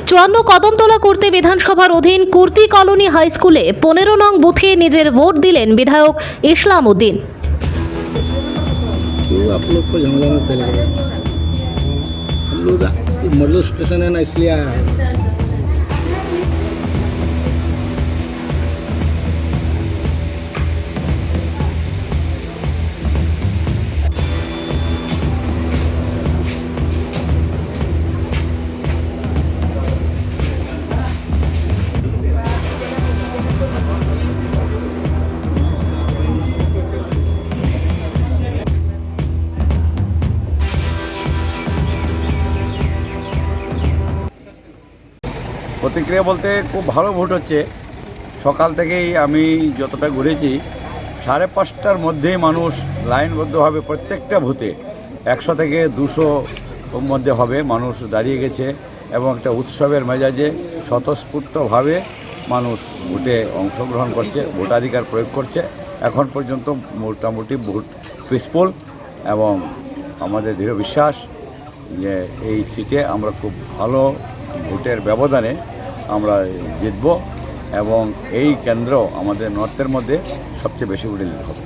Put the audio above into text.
54 কদমতলা কুর্তি বিধানসভার অধীন kurti colony high স্কুলে 15 নং বুথে নিজের ভোট দিলেন বিধায়ক ইসলাম উদ্দিন। क्यों आप लोग को झमेला में फैल गए? हम लोग मॉडल स्टेशन है ना, इसलिए आया है। প্রতিক্রিয়া বলতে খুব ভালো ভোট হচ্ছে। সকাল থেকেই আমি যতটা ঘুরেছি 5:30টার মধ্যেই মানুষ লাইনবদ্ধভাবে প্রত্যেকটা বুথে 100 থেকে 200 মধ্যে হবে মানুষ দাঁড়িয়ে গেছে এবং একটা উৎসবের মেজাজে স্বতঃস্ফূর্তভাবে মানুষ ভোটে অংশগ্রহণ করছে, ভোটাধিকার প্রয়োগ করছে। এখন পর্যন্ত মোটামুটি ভোট পিসফুল এবং আমাদের দৃঢ় বিশ্বাস যে এই সিটে আমরা খুব ভালো ভোটের ব্যবধানে আমরা জিতব এবং এই কেন্দ্র আমাদের নর্থের মধ্যে সবচেয়ে বেশি ভোটে জিততে হবে।